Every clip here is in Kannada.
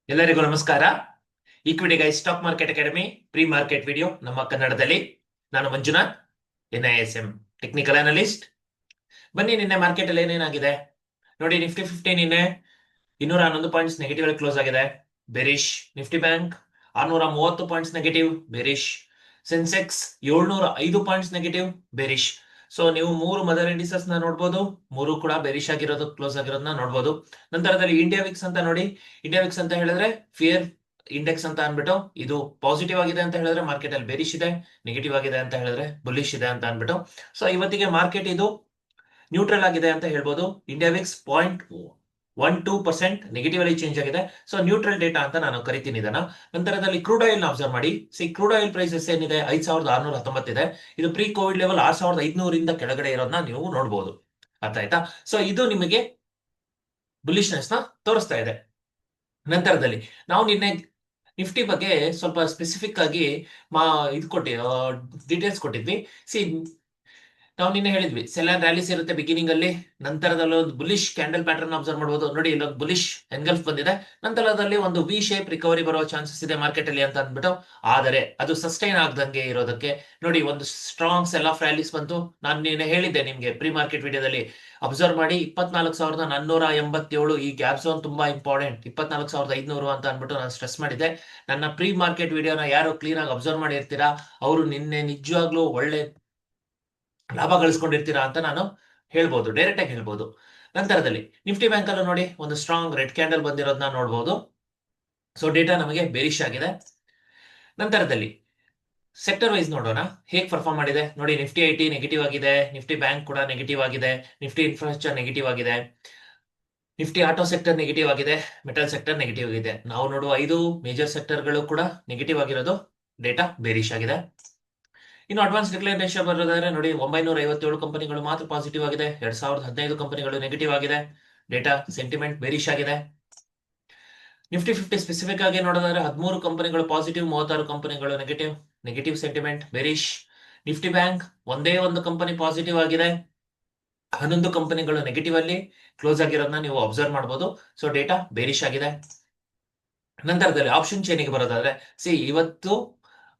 ಎಲ್ಲರಿಗೂ ನಮಸ್ಕಾರ. Equity guys stock market academy pre market video ನಮ್ಮ ಕನ್ನಡದಲ್ಲಿ. ನಾನು ಮಂಜುನಾಥ್, NISM ಟೆಕ್ನಿಕಲ್ ಅನಲಿಸ್ಟ್. ಬನ್ನಿ, ನಿನ್ನೆ ಮಾರ್ಕೆಟ್ ಅಲ್ಲಿ ಏನೇನಾಗಿದೆ ನೋಡಿ. ನಿಫ್ಟಿ 15 ನಿನ್ನೆ 211 ಪಾಯಿಂಟ್ಸ್ ನೆಗೆಟಿವ್ ಅಲ್ಲಿ ಕ್ಲೋಸ್ ಆಗಿದೆ, bearish. Nifty bank 630 points negative, bearish. Sensex 705 points negative, bearish. So ನೀವು ಮೂರು ಮದರ್ ಇಂಡಿಸಸ್ ನ ನೋಡ್ಬೋದು, ಮೂರು ಕೂಡ ಬೆರಿಶ್ ಆಗಿರೋದು, ಕ್ಲೋಸ್ ಆಗಿರೋದನ್ನ ನೋಡ್ಬೋದು. ನಂತರದಲ್ಲಿ ಇಂಡಿಯಾ ವಿಕ್ಸ್ ಅಂತ ನೋಡಿ. ಇಂಡಿಯಾ ವಿಕ್ಸ್ ಅಂತ ಹೇಳಿದ್ರೆ ಫಿಯರ್ ಇಂಡೆಕ್ಸ್ ಅಂತ ಅನ್ಬಿಟ್ಟು, ಇದು ಪಾಸಿಟಿವ್ ಆಗಿದೆ ಅಂತ ಹೇಳಿದ್ರೆ ಮಾರ್ಕೆಟ್ ಅಲ್ಲಿ ಬೆರಿಶ್ ಇದೆ, ನೆಗೆಟಿವ್ ಆಗಿದೆ ಅಂತ ಹೇಳಿದ್ರೆ ಬುಲಿಶ್ ಇದೆ ಅಂತ ಅನ್ಬಿಟ್ಟು. ಸೊ ಇವತ್ತಿಗೆ ಮಾರ್ಕೆಟ್ ಇದು ನ್ಯೂಟ್ರಲ್ ಆಗಿದೆ ಅಂತ ಹೇಳ್ಬೋದು. ಇಂಡಿಯಾ ವಿಕ್ಸ್ 0.12% ನೆಗೆಟಿವ್ ಅಲ್ಲಿ ಚೇಂಜ್ ಆಗಿದೆ. ಸೊ ನ್ಯೂಟ್ರಲ್ ಡೇಟಾ ಅಂತ ನಾನು ಕರಿತೀನಿ ಇದನ್ನ. ನಂತರದಲ್ಲಿ ಕ್ರೂಡ್ ಆಯಿಲ್ ನ ಅಬ್ಸರ್ವ್ ಮಾಡಿ. ಕ್ರೂಡ್ ಆಯಿಲ್ ಪ್ರೈಸಸ್ ಏನಿದೆ 5,619 ಇದೆ. ಇದು ಪ್ರೀ ಕೋವಿಡ್ ಲೆವೆಲ್ 6,500 ಇಂದ ಕೆಳಗಡೆ ಇರೋದನ್ನ ನೀವು ನೋಡಬಹುದು. ಅರ್ಥ ಆಯ್ತಾ? ಸೊ ಇದು ನಿಮಗೆ ಬುಲಿಶ್ನೆಸ್ ನ ತೋರಿಸ್ತಾ ಇದೆ. ನಂತರದಲ್ಲಿ ನಾವು ನಿನ್ನೆ ನಿಫ್ಟಿ ಬಗ್ಗೆ ಸ್ವಲ್ಪ ಸ್ಪೆಸಿಫಿಕ್ ಆಗಿ ಇದು ಡೀಟೇಲ್ಸ್ ಕೊಟ್ಟಿದ್ವಿ. ನಾವು ನಿನ್ನೆ ಹೇಳಿದ್ವಿ ಸೆಲ್ ಅಂಡ್ ರ್ಯಾಲೀಸ್ ಇರುತ್ತೆ ಬಿಗಿನಿಂಗ್ ಅಲ್ಲಿ, ನಂತರದಲ್ಲಿ ಒಂದು ಬುಲಿಶ್ ಕ್ಯಾಂಡಲ್ ಪ್ಯಾಟರ್ನ್ ಅಬ್ಸರ್ವ್ ಮಾಡಬಹುದು. ನೋಡಿ, ಇಲ್ಲೊಂದು ಬುಲಿಶ್ ಎನ್ಗಲ್ಫ್ ಬಂದಿದೆ, ನಂತರದಲ್ಲಿ ಒಂದು ವಿ ಶೇಪ್ ರಿಕವರಿ ಬರುವ ಚಾನ್ಸಸ್ ಇದೆ ಮಾರ್ಕೆಟ್ ಅಲ್ಲಿ ಅಂತ ಅಂದ್ಬಿಟ್ಟು. ಆದರೆ ಅದು ಸಸ್ಟೈನ್ ಆಗದಂಗೆ ಇರೋದಕ್ಕೆ ನೋಡಿ, ಒಂದು ಸ್ಟ್ರಾಂಗ್ ಸೆಲ್ ಆಫ್ ರ್ಯಾಲೀಸ್ ಬಂತು. ನಾನು ನಿನ್ನೆ ಹೇಳಿದ್ದೆ ನಿಮ್ಗೆ ಪ್ರೀ ಮಾರ್ಕೆಟ್ ವಿಡಿಯೋದಲ್ಲಿ, ಅಬ್ಸರ್ವ್ ಮಾಡಿ 24,487 ಈ ಗ್ಯಾಪ್ ಝೋನ್ ತುಂಬಾ ಇಂಪಾರ್ಟೆಂಟ್. 24,500 ಅಂತ ಅಂದ್ಬಿಟ್ಟು ನಾನು ಸ್ಟ್ರೆಸ್ ಮಾಡಿದ್ದೆ. ನನ್ನ ಪ್ರೀ ಮಾರ್ಕೆಟ್ ವಿಡಿಯೋನ ಯಾರು ಕ್ಲೀನ್ ಆಗಿ ಅಬ್ಸರ್ವ್ ಮಾಡಿರ್ತೀರಾ ಅವರು ನಿನ್ನೆ ನಿಜವಾಗ್ಲೂ ಒಳ್ಳೆ ಲಾಭ ಗಳಿಸ್ಕೊಂಡಿರ್ತೀರಾ ಅಂತ ನಾನು ಹೇಳ್ಬೋದು, ಡೈರೆಕ್ಟ್ ಆಗಿ ಹೇಳ್ಬೋದು. ನಂತರದಲ್ಲಿ ನಿಫ್ಟಿ ಬ್ಯಾಂಕ್ ಅಲ್ಲೂ ನೋಡಿ ಒಂದು ಸ್ಟ್ರಾಂಗ್ ರೆಡ್ ಕ್ಯಾಂಡಲ್ ಬಂದಿರೋದನ್ನ ನೋಡಬಹುದು. ಸೊ ಡೇಟಾ ನಮಗೆ ಬೇರಿಶ್ ಆಗಿದೆ. ನಂತರದಲ್ಲಿ ಸೆಕ್ಟರ್ ವೈಸ್ ನೋಡೋಣ ಹೇಗೆ ಪರ್ಫಾರ್ಮ್ ಮಾಡಿದೆ ನೋಡಿ. ನಿಫ್ಟಿ IT ನೆಗೆಟಿವ್ ಆಗಿದೆ, ನಿಫ್ಟಿ ಬ್ಯಾಂಕ್ ಕೂಡ ನೆಗೆಟಿವ್ ಆಗಿದೆ, ನಿಫ್ಟಿ ಇನ್ಫ್ರಾಸ್ಟ್ರಕ್ಚರ್ ನೆಗೆಟಿವ್ ಆಗಿದೆ, ನಿಫ್ಟಿ ಆಟೋ ಸೆಕ್ಟರ್ ನೆಗೆಟಿವ್ ಆಗಿದೆ, ಮೆಟಲ್ ಸೆಕ್ಟರ್ ನೆಗೆಟಿವ್ ಆಗಿದೆ. ನಾವು ನೋಡುವ 5 ಮೇಜರ್ ಸೆಕ್ಟರ್ಗಳು ಕೂಡ ನೆಗೆಟಿವ್ ಆಗಿರೋದು, ಡೇಟಾ ಬೇರಿಶ್ ಆಗಿದೆ. ಇನ್ನು ಅಡ್ವಾನ್ಸ್ ಡಿಕ್ಲೈನ್ ರೇಷಿಯೋ ಬರೋದಾದ್ರೆ ನೋಡಿ, 957 ಕಂಪನಿಗಳು ಮಾತ್ರ ಪಾಸಿಟಿವ್ ಆಗಿದೆ, 2015 ಕಂಪನಿಗಳು ನೆಗೆಟಿವ್ ಆಗಿದೆ, ಡೇಟಾ ಸೆಂಟಿಮೆಂಟ್ ಬೇರಿಶ್ ಆಗಿದೆ. ನಿಫ್ಟಿ 50 ಸ್ಪೆಸಿಫಿಕ್ ಆಗಿ ನೋಡೋದಾದ್ರೆ 13 ಕಂಪನಿಗಳು ಪಾಸಿಟಿವ್, 36 ಕಂಪನಿಗಳು negative sentiment bearish. Nifty bank ಒಂದೇ ಒಂದು ಕಂಪನಿ ಪಾಸಿಟಿವ್ ಆಗಿದೆ, 11 ಕಂಪನಿಗಳು ನೆಗೆಟಿವ್ ಅಲ್ಲಿ ಕ್ಲೋಸ್ ಆಗಿರೋದನ್ನ ನೀವು ಅಬ್ಸರ್ವ್ ಮಾಡಬಹುದು. ಸೊ ಡೇಟಾ ಬೇರಿಶ್ ಆಗಿದೆ. ನಂತರದಲ್ಲಿ ಆಪ್ಷನ್ ಚೈನಿಗೆ ಬರೋದಾದ್ರೆ ಇವತ್ತು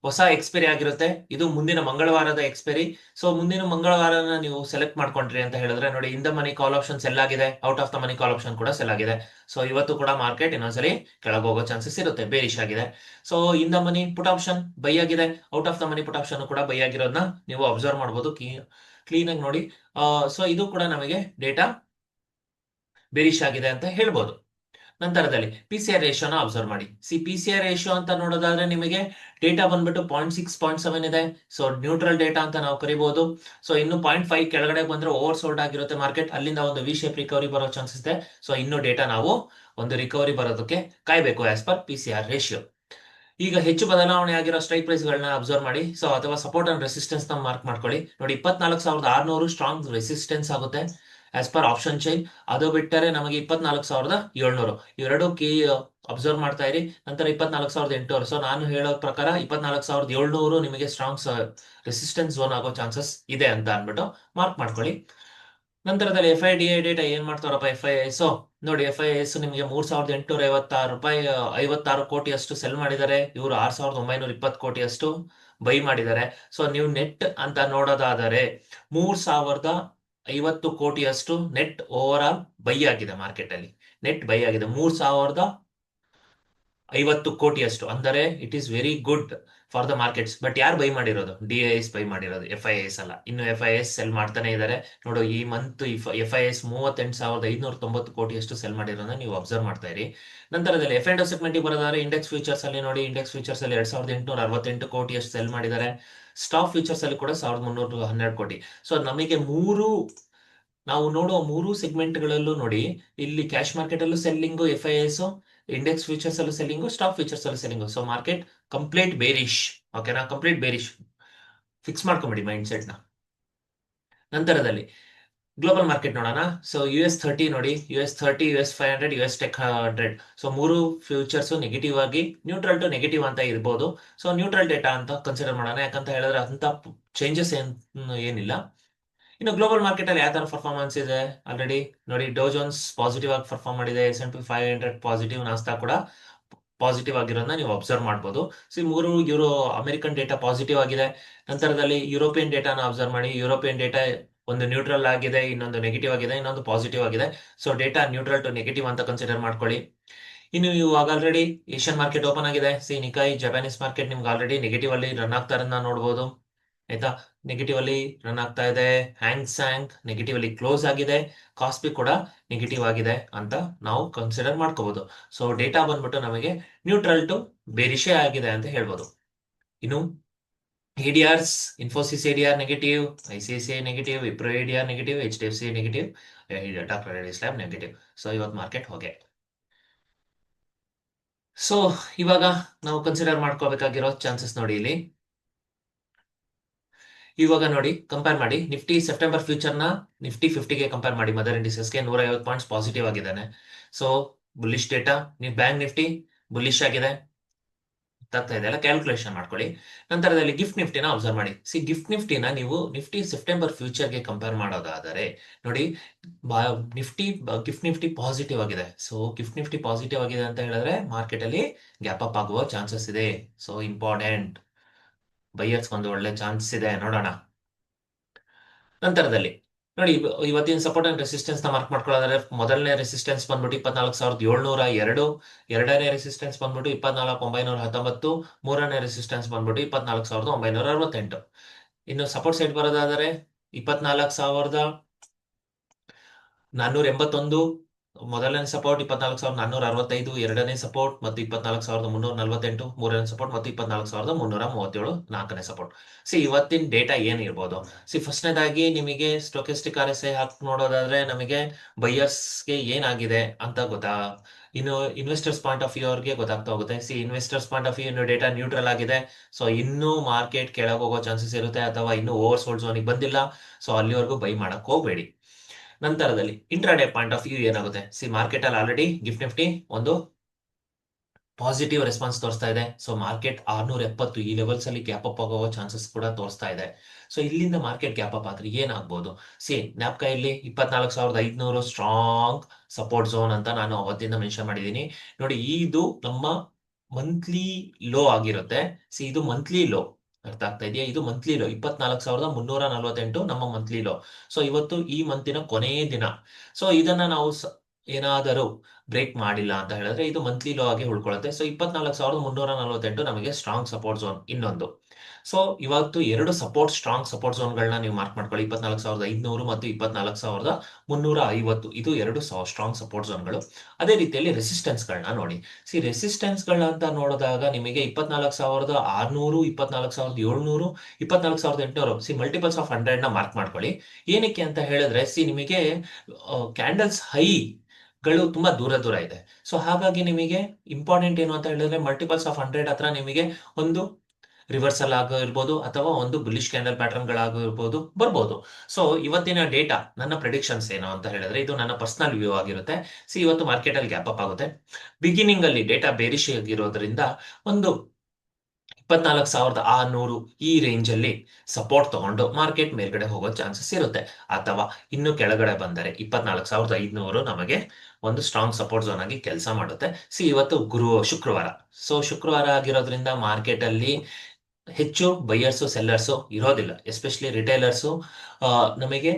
ಹೊಸ ಎಕ್ಸ್ಪೈರಿ ಆಗಿರುತ್ತೆ, ಇದು ಮುಂದಿನ ಮಂಗಳವಾರದ ಎಕ್ಸ್ಪೈರಿ. ಸೊ ಮುಂದಿನ ಮಂಗಳವಾರನ ನೀವು ಸೆಲೆಕ್ಟ್ ಮಾಡ್ಕೊಂಡ್ರಿ ಅಂತ ಹೇಳಿದ್ರೆ ನೋಡಿ, in the money call option sell ಆಗಿದೆ, out of the money call option ಕೂಡ ಸೆಲ್ ಆಗಿದೆ. ಸೊ ಇವತ್ತು ಕೂಡ ಮಾರ್ಕೆಟ್ ಇನ್ನೊಂದ್ಸಲಿ ಕೆಳಗೆ ಹೋಗೋ ಚಾನ್ಸಸ್ ಇರುತ್ತೆ, ಬೇರಿಶ್ ಆಗಿದೆ. So in the money put option buy ಆಗಿದೆ, out of the money put option ಕೂಡ ಬೈ ಆಗಿರೋದನ್ನ ನೀವು ಅಬ್ಸರ್ವ್ ಮಾಡಬಹುದು ಕ್ಲೀನ್ ಆಗಿ ನೋಡಿ. ಸೊ ಇದು ಕೂಡ ನಮಗೆ ಡೇಟಾ ಬೇರಿಶ್ ಆಗಿದೆ ಅಂತ ಹೇಳ್ಬೋದು. ನಂತರದಲ್ಲಿ PCR ರೇಷಿಯೋನ ಅಬ್ಸರ್ವ್ ಮಾಡಿ. PCR ರೇಷಿಯೋ ಅಂತ ನೋಡೋದಾದ್ರೆ ನಿಮಗೆ ಡೇಟಾ ಬಂದ್ಬಿಟ್ಟು 0.6 0.7 ಇದೆ. ಸೊ ನ್ಯೂಟ್ರಲ್ ಡೇಟಾ ಅಂತ ನಾವು ಕರಿಬಹುದು. ಸೊ ಇನ್ನು 0.5 ಕೆಳಗಡೆ ಬಂದ್ರೆ ಓವರ್ ಸೋಲ್ಡ್ ಆಗಿರುತ್ತೆ ಮಾರ್ಕೆಟ್, ಅಲ್ಲಿಂದ ಒಂದು ವಿ ಶೇಪ್ ರಿಕವರಿ ಬರೋ ಚಾನ್ಸಸ್ ಇದೆ. ಸೊ ಇನ್ನು ಡೇಟಾ ನಾವು ಒಂದು ರಿಕವರಿ ಬರೋದಕ್ಕೆ ಕಾಯ್ಬೇಕು ಆಸ್ ಪರ್ PCR ರೇಷಿಯೋ. ಈಗ ಹೆಚ್ಚು ಬದಲಾವಣೆ ಆಗಿರೋ ಸ್ಟ್ರೈಕ್ ಪ್ರೈಸ್ ಗಳನ್ನ ಅಬ್ಸರ್ವ್ ಮಾಡಿ. ಸೊ ಅಥವಾ ಸಪೋರ್ಟ್ ಅಂಡ್ ರೆಸಿಸ್ಟೆನ್ಸ್ ನ ಮಾರ್ಕ್ ಮಾಡ್ಕೊಳ್ಳಿ. ನೋಡಿ, 24,600 ಸ್ಟ್ರಾಂಗ್ ರೆಸಿಸ್ಟೆನ್ಸ್ ಆಗುತ್ತೆ ಆಸ್ ಪರ್ ಆಪ್ಷನ್ ಚೈನ್. ಅದು ಬಿಟ್ಟರೆ ನಮಗೆ 24,700 ಇವೆರಡು ಕೀ ಅಬ್ಸರ್ವ್ ಮಾಡ್ತಾ ಇರಿ. ನಂತರ 24,800. ಸೊ ನಾನು ಹೇಳೋ ಪ್ರಕಾರ 24,700 ನಿಮಗೆ ಸ್ಟ್ರಾಂಗ್ ರೆಸಿಸ್ಟೆನ್ಸ್ ಝೋನ್ ಆಗೋ ಚಾನ್ಸಸ್ ಇದೆ ಅಂತ ಅನ್ಬಿಟ್ಟು ಮಾರ್ಕ್ ಮಾಡ್ಕೊಳ್ಳಿ. ನಂತರದಲ್ಲಿ FIDI ಡೇಟಾ ಏನ್ ಮಾಡ್ತಾರಪ್ಪ FIIs ನೋಡಿ. FIIs ನಿಮಗೆ 3,856 ರೂಪಾಯಿ 56 ಕೋಟಿ ಅಷ್ಟು ಸೆಲ್ ಮಾಡಿದ್ದಾರೆ. ಇವರು 6,920 ಕೋಟಿ ಅಷ್ಟು ಬೈ ಮಾಡಿದ್ದಾರೆ. ಸೊ ನೀವು ನೆಟ್ ಅಂತ ನೋಡೋದಾದರೆ 3,050 ಕೋಟಿಯಷ್ಟು ನೆಟ್ ಓವರ್ ಆಲ್ ಬೈ ಆಗಿದೆ ಮಾರ್ಕೆಟ್ ಅಲ್ಲಿ. ನೆಟ್ ಬೈ ಆಗಿದೆ 3,050 ಕೋಟಿಯಷ್ಟು, ಅಂದರೆ it is very good for the markets. But ಯಾರು ಬೈ ಮಾಡಿರೋದು? DIIs ಬೈ ಮಾಡಿರೋದು, FIIs ಅಲ್ಲ. ಇನ್ನು FIIs ಸೆಲ್ ಮಾಡ್ತಾನೆ ಇದ್ದಾರೆ. ನೋಡು, ಈ ಮಂತ್ FIIs 38,590 ಕೋಟಿಯಷ್ಟು ಸೆಲ್ ಮಾಡಿರೋದನ್ನ ನೀವು ಅಬ್ಸರ್ವ್ ಮಾಡ್ತಾ ಇರಿ. ನಂತರದಲ್ಲಿ F&O ಸೆಗ್ಮೆಂಟ್ ಬರೋದಾದ್ರೆ ಇಂಡೆಕ್ಸ್ ಫ್ಯೂಚರ್ಸ್ ಅಲ್ಲಿ ನೋಡಿ, ಇಂಡೆಕ್ಸ್ ಫ್ಯೂಚರ್ಸ್ ಅಲ್ಲಿ 2,868 ಕೋಟಿಯಷ್ಟು ಸೆಲ್ ಮಾಡಿದ್ದಾರೆ. ಸ್ಟಾಕ್ ಫ್ಯೂಚರ್ಸ್ ಅಲ್ಲಿ ಕೂಡ 1,312 ಕೋಟಿ. ಸೊ ನಮಗೆ ನಾವು ನೋಡುವ 3 ಸೆಗ್ಮೆಂಟ್ಗಳಲ್ಲೂ ನೋಡಿ, ಇಲ್ಲಿ ಕ್ಯಾಶ್ ಮಾರ್ಕೆಟ್ ಅಲ್ಲೂ ಸೆಲ್ಲಿಂಗು, FIIs, ಇಂಡೆಕ್ಸ್ ಫ್ಯೂಚರ್ಸ್ ಅಲ್ಲೂ ಸೆಲ್ಲಿಂಗು, ಸ್ಟಾಕ್ ಫ್ಯೂಚರ್ಸ್ ಅಲ್ಲೂ selling. So market complete bearish. ಓಕೆನಾ? ಕಂಪ್ಲೀಟ್ ಬೇರಿಶ್ ಫಿಕ್ಸ್ ಮಾಡ್ಕೊಂಬಿಡಿ ಮೈಂಡ್ ಸೆಟ್ ನ. ನಂತರದಲ್ಲಿ ಗ್ಲೋಬಲ್ ಮಾರ್ಕೆಟ್ ನೋಡೋಣ. ಸೊ US 30 ನೋಡಿ, US 30, US 500, US Tech 100. So 3 futures negative ಆಗಿ, ನ್ಯೂಟ್ರಲ್ ಟು ನೆಗೆಟಿವ್ ಅಂತ ಇರ್ಬೋದು. ಸೊ ನ್ಯೂಟ್ರಲ್ ಡೇಟಾ ಅಂತ ಕನ್ಸಿಡರ್ ಮಾಡೋಣ, ಯಾಕಂತ ಹೇಳಿದ್ರೆ ಅಂತ ಚೇಂಜಸ್ ಏನಿಲ್ಲ. ಇನ್ನು ಗ್ಲೋಬಲ್ ಮಾರ್ಕೆಟ್ ಅಲ್ಲಿ ಯಾವ ತರ ಪರ್ಫಾರ್ಮೆನ್ಸ್ ಇದೆ ಆಲ್ರೆಡಿ ನೋಡಿ. ಡೋ ಜೋನ್ಸ್ ಪಾಸಿಟಿವ್ ಆಗಿ ಪರ್ಫಾರ್ಮ್ ಮಾಡಿದೆ, S&P 500 ಪಾಸಿಟಿವ್, ನಾಸ್ಡಾಕ್ ಕೂಡ ಪಾಸಿಟಿವ್ ಆಗಿರೋದನ್ನ ನೀವು ಅಬ್ಸರ್ವ್ ಮಾಡ್ಬೋದು. ಮೂರು ಯೂರೋ ಅಮೆರಿಕನ್ ಡೇಟಾ ಪಾಸಿಟಿವ್ ಆಗಿದೆ. ನಂತರದಲ್ಲಿ ಯುರೋಪಿಯನ್ ಡೇಟಾನ ಅಬ್ಸರ್ವ್ ಮಾಡಿ. ಯುರೋಪಿಯನ್ ಡೇಟಾ ಒಂದು ನ್ಯೂಟ್ರಲ್ ಆಗಿದೆ, ಇನ್ನೊಂದು ನೆಗೆಟಿವ್ ಆಗಿದೆ, ಇನ್ನೊಂದು ಪಾಸಿಟಿವ್ ಆಗಿದೆ. So data neutral to negative ಅಂತ ಕನ್ಸಿಡರ್ ಮಾಡ್ಕೊಳ್ಳಿ. ಇನ್ನು ಇವಾಗ ಆಲ್ರೆಡಿ ಏಷ್ಯನ್ ಮಾರ್ಕೆಟ್ ಓಪನ್ ಆಗಿದೆ. ನಿಕಾಯ್ ಜಪಾನೀಸ್ ಮಾರ್ಕೆಟ್ ನಿಮ್ಗೆ ಆಲ್ರೆಡಿ ನೆಗೆಟಿವ್ ಅಲ್ಲಿ ರನ್ ಆಗ್ತಾ ಇರೋದನ್ನ ನೋಡ್ಬೋದು. ಆಯ್ತಾ, ನೆಗೆಟಿವ್ ಅಲ್ಲಿ ರನ್ ಆಗ್ತಾ ಇದೆ. ಹ್ಯಾಂಗ್ ಸ್ಯಾಂಗ್ ನೆಗೆಟಿವ್ ಅಲ್ಲಿ ಕ್ಲೋಸ್ ಆಗಿದೆ. ಕಾಸ್ಪಿ ಕೂಡ ನೆಗೆಟಿವ್ ಆಗಿದೆ ಅಂತ ನಾವು ಕನ್ಸಿಡರ್ ಮಾಡ್ಕೋಬಹುದು. ಸೊ ಡೇಟಾ ಬಂದ್ಬಿಟ್ಟು ನಮಗೆ ನ್ಯೂಟ್ರಲ್ ಟು ಬೇರಿಷೆ ಆಗಿದೆ ಅಂತ ಹೇಳ್ಬೋದು. ಇನ್ನು ADRs, Infosys ADR negative, ICICI negative, Wipro ADR negative, HDFC negative, doctor Reddy's lab negative. So ಇವತ್ತು ಮಾರ್ಕೆಟ್ ಹೋಗೆ. ಸೊ ಇವಾಗ ನಾವು ಕನ್ಸಿಡರ್ ಮಾಡ್ಕೋಬೇಕಾಗಿರೋ ಚಾನ್ಸಸ್ ನೋಡಿ ಇಲ್ಲಿ. ಇವಾಗ ನೋಡಿ, ಕಂಪೇರ್ ಮಾಡಿ ನಿಫ್ಟಿ ಸೆಪ್ಟೆಂಬರ್ ಫ್ಯೂಚರ್ ನ ನಿಫ್ಟಿ 50ಗೆ ಕಂಪೇರ್ ಮಾಡಿ. ಮದರ್ ಇಂಡಿಸಸ್ಗೆ 150 ಪಾಯಿಂಟ್ಸ್ ಪಾಸಿಟಿವ್ ಆಗಿದ್ದಾನೆ. So bullish data. ನೀವು ಬ್ಯಾಂಕ್ ನಿಫ್ಟಿ ಬುಲ್ಲಿಶ್ ಆಗಿದೆ, ಆಗ್ತಾ ಇದೆ ಅಲ್ಲ, ಕ್ಯಾಲ್ಕುಲೇಷನ್ ಮಾಡ್ಕೊಳ್ಳಿ. ನಂತರದಲ್ಲಿ ಗಿಫ್ಟ್ ನಿಫ್ಟಿನ ಅಬ್ಸರ್ವ್ ಮಾಡಿ. ಗಿಫ್ಟ್ ನಿಫ್ಟಿನ ನೀವು ನಿಫ್ಟಿ ಸೆಪ್ಟೆಂಬರ್ ಫ್ಯೂಚರ್ಗೆ ಕಂಪೇರ್ ಮಾಡೋದಾದರೆ ನೋಡಿ, ಗಿಫ್ಟ್ ನಿಫ್ಟಿ ಪಾಸಿಟಿವ್ ಆಗಿದೆ. ಸೊ ಗಿಫ್ಟ್ ನಿಫ್ಟಿ ಪಾಸಿಟಿವ್ ಆಗಿದೆ ಅಂತ ಹೇಳಿದ್ರೆ ಮಾರ್ಕೆಟ್ ಅಲ್ಲಿ ಗ್ಯಾಪ್ ಅಪ್ ಆಗುವ ಚಾನ್ಸಸ್ ಇದೆ. ಸೊ ಇಂಪಾರ್ಟೆಂಟ್, ಬೈಯರ್ಸ್ ಒಂದು ಒಳ್ಳೆ ಚಾನ್ಸ್ ಇದೆ, ನೋಡೋಣ. ನಂತರದಲ್ಲಿ ನೋಡಿ, ಇವತ್ತಿನ ಸಪೋರ್ಟ್ ಅಂಡ್ ರೆಸಿಸ್ಟೆನ್ಸ್ ನ ಮಾರ್ಕ್ ಮಾಡ್ಕೊಳ್ಳೋದಾದ್ರೆ ಮೊದಲನೇ ರೆಸಿಸ್ಟೆನ್ಸ್ ಬಂದ್ಬಿಟ್ಟು 24,702. ಎರಡನೇ ರೆಸಿಸ್ಟೆನ್ಸ್ ಬಂದ್ಬಿಟ್ಟು 24,919. ಮೂರನೇ ರೆಸಿಸ್ಟೆನ್ಸ್ ಬಂದ್ಬಿಟ್ಟು 24,968. ಇನ್ನು ಸಪೋರ್ಟ್ ಸೈಡ್ ಬರೋದಾದರೆ 24,481 ಮೊದಲನೇ ಸಪೋರ್ಟ್, 24,465 ಎರಡನೇ ಸಪೋರ್ಟ್, ಮತ್ತು 24,348 ಮೂರನೇ ಸಪೋರ್ಟ್, ಮತ್ತು 24,337 ನಾಲ್ಕನೇ ಸಪೋರ್ಟ್. ಇವತ್ತಿನ ಡೇಟಾ ಏನಿರ್ಬೋದು? ಫಸ್ಟ್ನೇದಾಗಿ ನಿಮಗೆ ಸ್ಟೊಕೆಸ್ಟಿಕ್ RSI ಹಾಕಿ ನೋಡೋದಾದ್ರೆ ನಮಗೆ ಬೈಯರ್ಸ್ಗೆ ಏನಾಗಿದೆ ಅಂತ ಇನ್ನು ಇನ್ವೆಸ್ಟರ್ಸ್ ಪಾಯಿಂಟ್ ಆಫ್ ವ್ಯೂ ಅವ್ರಿಗೆ ಗೊತ್ತಾಗ್ತಾ ಹೋಗುತ್ತೆ. ಇನ್ವೆಸ್ಟರ್ಸ್ ಪಾಯಿಂಟ್ ಆಫ್ ವ್ಯೂ ಇನ್ನು ಡೇಟಾ ನ್ಯೂಟ್ರಲ್ ಆಗಿದೆ. ಸೊ ಇನ್ನೂ ಮಾರ್ಕೆಟ್ ಕೆಳಗೆ ಹೋಗೋ ಚಾನ್ಸಸ್ ಇರುತ್ತೆ, ಅಥವಾ ಇನ್ನೂ ಓವರ್ ಸೋಲ್ಡ್ ಝೋನಿಗೆ ಬಂದಿಲ್ಲ. ಸೊ ಅಲ್ಲಿವರೆಗೂ ಬೈ ಮಾಡಕ್ ಹೋಗ್ಬೇಡಿ. ನಂತರದಲ್ಲಿ ಇಂಟ್ರಾಡೇ ಪಾಯಿಂಟ್ ಆಫ್ ವ್ಯೂ ಏನಾಗುತ್ತೆ? ಮಾರ್ಕೆಟ್ ಅಲ್ಲಿ ಆಲ್ರೆಡಿ ಗಿಫ್ಟ್ ನಿಫ್ಟಿ ಒಂದು ಪಾಸಿಟಿವ್ ರೆಸ್ಪಾನ್ಸ್ ತೋರಿಸ್ತಾ ಇದೆ. ಸೊ ಮಾರ್ಕೆಟ್ 670 ಈ ಲೆವೆಲ್ಸ್ ಅಲ್ಲಿ ಗ್ಯಾಪ್ ಅಪ್ ಆಗುವ ಚಾನ್ಸಸ್ ಕೂಡ ತೋರಿಸ್ತಾ ಇದೆ. ಸೊ ಇಲ್ಲಿಂದ ಮಾರ್ಕೆಟ್ ಗ್ಯಾಪ್ ಅಪ್ ಆದ್ರೆ ಏನಾಗ್ಬೋದು? ಜ್ಞಾಪಕ ಇಲ್ಲಿ 24,500 ಸ್ಟ್ರಾಂಗ್ ಸಪೋರ್ಟ್ ಝೋನ್ ಅಂತ ನಾನು ಅವತ್ತಿಂದ ಮೆನ್ಷನ್ ಮಾಡಿದ್ದೀನಿ ನೋಡಿ. ಇದು ನಮ್ಮ ಮಂತ್ಲಿ ಲೋ ಆಗಿರುತ್ತೆ. ಇದು ಮಂತ್ಲಿ ಲೋ, ಅರ್ಥ ಆಗ್ತಾ ಇದೆಯಾ? ಇದು ಮಂತ್ಲಿ ಲೋ 24,348 ನಮ್ಮ ಮಂತ್ಲಿ ಲೋ. ಸೊ ಇವತ್ತು ಈ ಮಂತಿನ ಕೊನೆಯ ದಿನ. ಸೊ ಇದನ್ನ ನಾವು ಏನಾದರೂ ಬ್ರೇಕ್ ಮಾಡಿಲ್ಲ ಅಂತ ಹೇಳಿದ್ರೆ ಇದು ಮಂತ್ಲಿ ಲೋ ಆಗಿ ಉಳ್ಕೊಳ್ಳುತ್ತೆ. ಸೊ 24,348 ನಮಗೆ ಸ್ಟ್ರಾಂಗ್ ಸಪೋರ್ಟ್ ಝೋನ್. ಇನ್ನೊಂದು, ಸೊ ಇವತ್ತು ಎರಡು ಸ್ಟ್ರಾಂಗ್ ಸಪೋರ್ಟ್ ಝೋನ್ಗಳನ್ನ ನೀವು ಮಾರ್ಕ್ ಮಾಡ್ಕೊಳ್ಳಿ. 24,500 ಮತ್ತು 24,350. ಇದು ಎರಡು ಸ್ಟ್ರಾಂಗ್ ಸಪೋರ್ಟ್ ಝೋನ್ಗಳು. ಅದೇ ರೀತಿಯಲ್ಲಿ ರೆಸಿಸ್ಟೆನ್ಸ್ ಗಳನ್ನ ನೋಡಿ. ರೆಸಿಸ್ಟೆನ್ಸ್ ಗಳಂತ ನೋಡಿದಾಗ ನಿಮಗೆ 24,600, 24,700, 24,800 ಮಲ್ಟಿಪಲ್ಸ್ ಆಫ್ 100 ನ ಮಾರ್ಕ್ ಮಾಡ್ಕೊಳ್ಳಿ. ಏನಕ್ಕೆ ಅಂತ ಹೇಳಿದ್ರೆ ನಿಮಗೆ ಕ್ಯಾಂಡಲ್ಸ್ ಹೈ ಗಳು ತುಂಬಾ ದೂರ ದೂರ ಇದೆ. ಸೊ ಹಾಗಾಗಿ ನಿಮಗೆ ಇಂಪಾರ್ಟೆಂಟ್ ಏನು ಅಂತ ಹೇಳಿದ್ರೆ ಮಲ್ಟಿಪಲ್ಸ್ ಆಫ್ 100 ಹತ್ರ ನಿಮಗೆ ಒಂದು ರಿವರ್ಸಲ್ ಆಗಿರ್ಬೋದು, ಅಥವಾ ಒಂದು ಬುಲಿಶ್ ಕ್ಯಾಂಡಲ್ ಪ್ಯಾಟರ್ನ್ ಗಳಾಗಿರ್ಬೋದು ಬರ್ಬೋದು. ಸೊ ಇವತ್ತಿನ ಡೇಟಾ ನನ್ನ ಪ್ರೆಡಿಕ್ಷನ್ಸ್ ಏನು ಅಂತ ಹೇಳಿದ್ರೆ ಇದು ನನ್ನ ಪರ್ಸನಲ್ ವ್ಯೂ ಆಗಿರುತ್ತೆ. ಇವತ್ತು ಮಾರ್ಕೆಟ್ ಅಲ್ಲಿ ಗ್ಯಾಪ್ ಅಪ್ ಆಗುತ್ತೆ. ಬಿಗಿನಿಂಗ್ ಅಲ್ಲಿ ಡೇಟಾ ಬೇರಿಶ್ ಆಗಿರೋದ್ರಿಂದ ಒಂದು 24,600 ಈ ರೇಂಜ್ ಅಲ್ಲಿ ಸಪೋರ್ಟ್ ತಗೊಂಡು ಮಾರ್ಕೆಟ್ ಮೇಲ್ಗಡೆ ಹೋಗೋ ಚಾನ್ಸಸ್ ಇರುತ್ತೆ. ಅಥವಾ ಇನ್ನು ಕೆಳಗಡೆ ಬಂದರೆ 24,500 ನಮಗೆ ಒಂದು ಸ್ಟ್ರಾಂಗ್ ಸಪೋರ್ಟ್ ಝೋನ್ ಆಗಿ ಕೆಲಸ ಮಾಡುತ್ತೆ. ಇವತ್ತು ಶುಕ್ರವಾರ. ಸೊ ಶುಕ್ರವಾರ ಆಗಿರೋದ್ರಿಂದ ಮಾರ್ಕೆಟ್ ಅಲ್ಲಿ ಹೆಚ್ಚು ಬೈಯರ್ಸು ಸೆಲ್ಲರ್ಸು ಇರೋದಿಲ್ಲ. ಎಸ್ಪೆಷಲಿ ರಿಟೈಲರ್ಸು ನಮಗೆ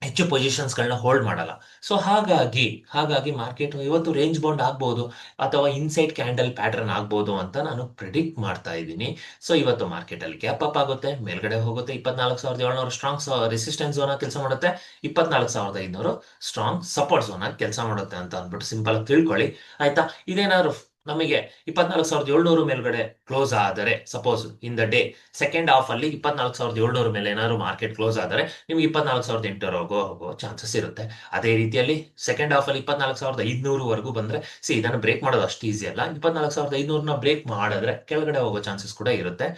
ಹೆಚ್ಚು ಪೊಸಿಷನ್ಸ್ ಗಳನ್ನ ಹೋಲ್ಡ್ ಮಾಡಲ್ಲ. ಸೊ ಹಾಗಾಗಿ ಮಾರ್ಕೆಟ್ ಇವತ್ತು ರೇಂಜ್ ಬೌಂಡ್ ಆಗ್ಬಹುದು, ಅಥವಾ ಇನ್ಸೈಡ್ ಕ್ಯಾಂಡಲ್ ಪ್ಯಾಟರ್ನ್ ಆಗ್ಬಹುದು ಅಂತ ನಾನು ಪ್ರಿಡಿಕ್ಟ್ ಮಾಡ್ತಾ ಇದ್ದೀನಿ. ಸೊ ಇವತ್ತು ಮಾರ್ಕೆಟ್ ಅಲ್ಲಿ ಗ್ಯಾಪ್ ಅಪ್ ಆಗುತ್ತೆ, ಮೇಲ್ಗಡೆ ಹೋಗುತ್ತೆ. 24,700 ಸ್ಟ್ರಾಂಗ್ ರೆಸಿಸ್ಟೆನ್ಸ್ ಝೋನ್ ಆಗಿ ಕೆಲಸ ಮಾಡುತ್ತೆ, 24,500 ಸ್ಟ್ರಾಂಗ್ ಸಪೋರ್ಟ್ ಝೋನ್ ಆಗಿ ಕೆಲಸ ಮಾಡುತ್ತೆ ಅಂತ ಅಂದ್ಬಿಟ್ಟು ಸಿಂಪಲ್ ಆಗಿ ತಿಳ್ಕೊಳ್ಳಿ. ಆಯ್ತಾ? ಇದೇನಾದ್ರು ನಮಗೆ 24,700 ಮೇಲ್ಗಡೆ ಕ್ಲೋಸ್ ಆದರೆ, suppose in the day second half ಅಲ್ಲಿ 24,700 ಮೇಲೆ ಏನಾದ್ರು ಮಾರ್ಕೆಟ್ ಕ್ಲೋಸ್ ಆದರೆ ನಿಮ್ಗೆ 24,800 ಹೋಗೋ ಚಾನ್ಸಸ್ ಇರುತ್ತೆ. ಅದೇ ರೀತಿಯಲ್ಲಿ ಸೆಕೆಂಡ್ ಹಾಫ್ ಅಲ್ಲಿ 24,500 ವರೆಗೂ ಬಂದ್ರೆ ಇದನ್ನು ಬ್ರೇಕ್ ಮಾಡೋದು ಅಷ್ಟು ಈಸಿ ಅಲ್ಲ. 24,500ನ ಬ್ರೇಕ್ ಮಾಡಿದ್ರೆ ಕೆಳಗಡೆ ಹೋಗೋ ಚಾನ್ಸಸ್ ಕೂಡ ಇರುತ್ತೆ.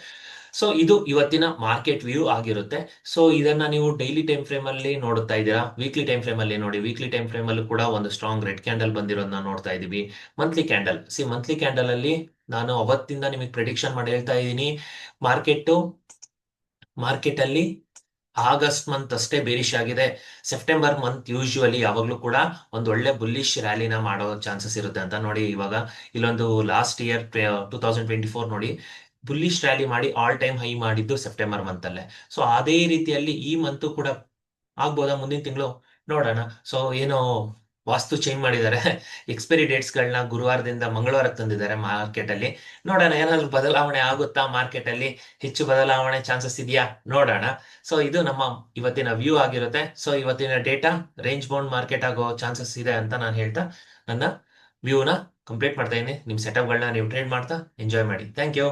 ಸೊ ಇದು ಇವತ್ತಿನ ಮಾರ್ಕೆಟ್ ವ್ಯೂ ಆಗಿರುತ್ತೆ. ಸೊ ಇದನ್ನ ನೀವು ಡೈಲಿ ಟೈಮ್ ಫ್ರೇಮ್ ಅಲ್ಲಿ ನೋಡ್ತಾ ಇದ್ದೀರಾ, ವೀಕ್ಲಿ ಟೈಮ್ ಫ್ರೇಮ್ ಅಲ್ಲಿ ನೋಡಿ. ವೀಕ್ಲಿ ಟೈಮ್ ಫ್ರೇಮ್ ಅಲ್ಲಿ ಕೂಡ ಒಂದು ಸ್ಟ್ರಾಂಗ್ ರೆಡ್ ಕ್ಯಾಂಡಲ್ ಬಂದಿರೋದನ್ನ ನೋಡ್ತಾ ಇದೀವಿ. ಮಂತ್ಲಿ ಕ್ಯಾಂಡಲ್ ಅಲ್ಲಿ ನಾನು ಅವತ್ತಿಂದ ನಿಮಗೆ ಪ್ರಿಡಿಕ್ಷನ್ ಮಾಡಿ ಹೇಳ್ತಾ ಇದ್ದೀನಿ, ಮಾರ್ಕೆಟ್ ಅಲ್ಲಿ ಆಗಸ್ಟ್ ಮಂತ್ ಅಷ್ಟೇ ಬೇರಿಶ್ ಆಗಿದೆ. ಸೆಪ್ಟೆಂಬರ್ ಮಂತ್ ಯೂಶುವಲಿ ಯಾವಾಗ್ಲೂ ಕೂಡ ಒಂದು ಒಳ್ಳೆ ಬುಲ್ಲಿಶ್ ರ್ಯಾಲಿನ ಮಾಡೋ ಚಾನ್ಸಸ್ ಇರುತ್ತೆ ಅಂತ ನೋಡಿ. ಇವಾಗ ಇಲ್ಲೊಂದು ಲಾಸ್ಟ್ ಇಯರ್ 2024 ನೋಡಿ, ಬುಲ್ಲಿಶ್ ರ್ಯಾಲಿ ಮಾಡಿ ಆಲ್ ಟೈಮ್ ಹೈ ಮಾಡಿದ್ದು ಸೆಪ್ಟೆಂಬರ್ ಮಂತ್ ಅಲ್ಲೇ. ಸೊ ಅದೇ ರೀತಿಯಲ್ಲಿ ಈ ಮಂತು ಕೂಡ ಆಗ್ಬೋದಾ ಮುಂದಿನ ತಿಂಗಳು, ನೋಡೋಣ. ಸೊ ಏನೋ ವಾಸ್ತು ಚೇಂಜ್ ಮಾಡಿದ್ದಾರೆ, ಎಕ್ಸ್ಪೈರಿ ಡೇಟ್ಸ್ಗಳನ್ನ ಗುರುವಾರದಿಂದ ಮಂಗಳವಾರಕ್ಕೆ ತಂದಿದ್ದಾರೆ ಮಾರ್ಕೆಟ್ ಅಲ್ಲಿ. ನೋಡೋಣ ಏನಾದ್ರು ಬದಲಾವಣೆ ಆಗುತ್ತಾ ಮಾರ್ಕೆಟ್ ಅಲ್ಲಿ, ಹೆಚ್ಚು ಬದಲಾವಣೆ ಚಾನ್ಸಸ್ ಇದೆಯಾ, ನೋಡೋಣ. ಸೊ ಇದು ನಮ್ಮ ಇವತ್ತಿನ ವ್ಯೂ ಆಗಿರುತ್ತೆ. ಸೊ ಇವತ್ತಿನ ಡೇಟಾ ರೇಂಜ್ ಬೌಂಡ್ ಮಾರ್ಕೆಟ್ ಆಗೋ ಚಾನ್ಸಸ್ ಇದೆ ಅಂತ ನಾನು ಹೇಳ್ತಾ ನನ್ನ ವ್ಯೂನ ಕಂಪ್ಲೀಟ್ ಮಾಡ್ತಾ ಇದ್ದೀನಿ. ನಿಮ್ ಸೆಟಪ್ಗಳನ್ನ ನೀವು ಟ್ರೇಡ್ ಮಾಡ್ತಾ ಎಂಜಾಯ್ ಮಾಡಿ. Thank you.